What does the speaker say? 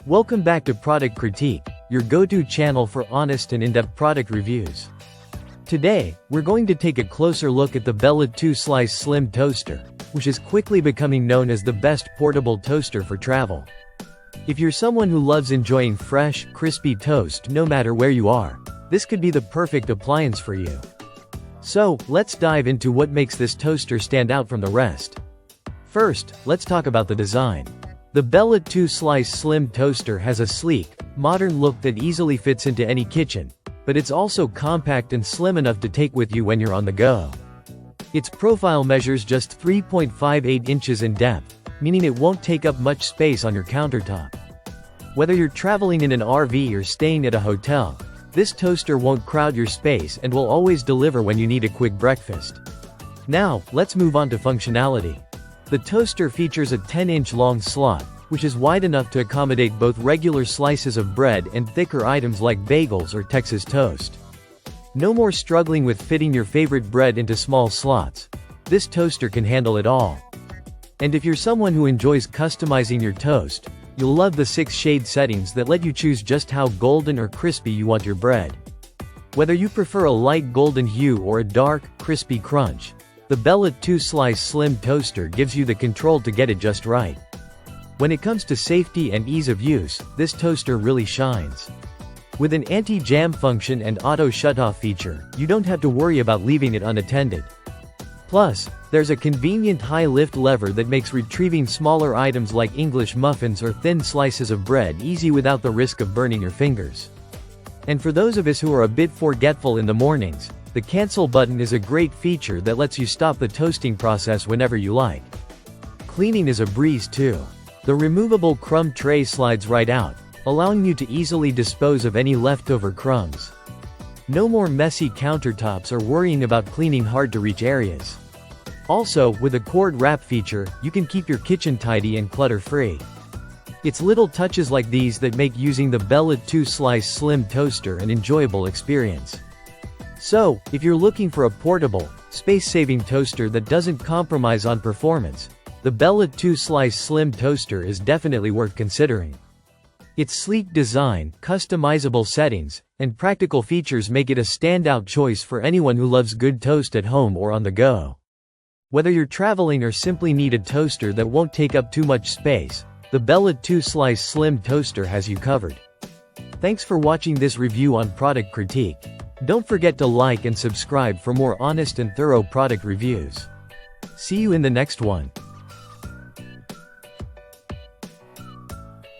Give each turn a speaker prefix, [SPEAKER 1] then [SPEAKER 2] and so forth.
[SPEAKER 1] Welcome back to Product Critique, your go-to channel for honest and in-depth product reviews. Today, we're going to take a closer look at the Bella 2-Slice Slim Toaster, which is quickly becoming known as the best portable toaster for travel. If you're someone who loves enjoying fresh, crispy toast no matter where you are, this could be the perfect appliance for you. So, let's dive into what makes this toaster stand out from the rest. First, let's talk about the design. The Bella 2-Slice Slim Toaster has a sleek, modern look that easily fits into any kitchen, but it's also compact and slim enough to take with you when you're on the go. Its profile measures just 3.58 inches in depth, meaning it won't take up much space on your countertop. Whether you're traveling in an RV or staying at a hotel, this toaster won't crowd your space and will always deliver when you need a quick breakfast. Now, let's move on to functionality. The toaster features a 10-inch long slot, which is wide enough to accommodate both regular slices of bread and thicker items like bagels or Texas toast. No more struggling with fitting your favorite bread into small slots. This toaster can handle it all. And if you're someone who enjoys customizing your toast, you'll love the 6-shade settings that let you choose just how golden or crispy you want your bread. Whether you prefer a light golden hue or a dark, crispy crunch, the Bella 2-Slice Slim Toaster gives you the control to get it just right. When it comes to safety and ease of use, this toaster really shines. With an anti-jam function and auto shut-off feature, you don't have to worry about leaving it unattended. Plus, there's a convenient high-lift lever that makes retrieving smaller items like English muffins or thin slices of bread easy without the risk of burning your fingers. And for those of us who are a bit forgetful in the mornings, the cancel button is a great feature that lets you stop the toasting process whenever you like. Cleaning is a breeze too. The removable crumb tray slides right out, allowing you to easily dispose of any leftover crumbs. No more messy countertops or worrying about cleaning hard-to-reach areas. Also, with a cord wrap feature, you can keep your kitchen tidy and clutter-free. It's little touches like these that make using the Bella 2-Slice Slim Toaster an enjoyable experience. So, if you're looking for a portable, space-saving toaster that doesn't compromise on performance, the Bella 2-Slice Slim Toaster is definitely worth considering. Its sleek design, customizable settings, and practical features make it a standout choice for anyone who loves good toast at home or on the go. Whether you're traveling or simply need a toaster that won't take up too much space, the Bella 2-Slice Slim Toaster has you covered. Thanks for watching this review on Product Critique. Don't forget to like and subscribe for more honest and thorough product reviews. See you in the next one.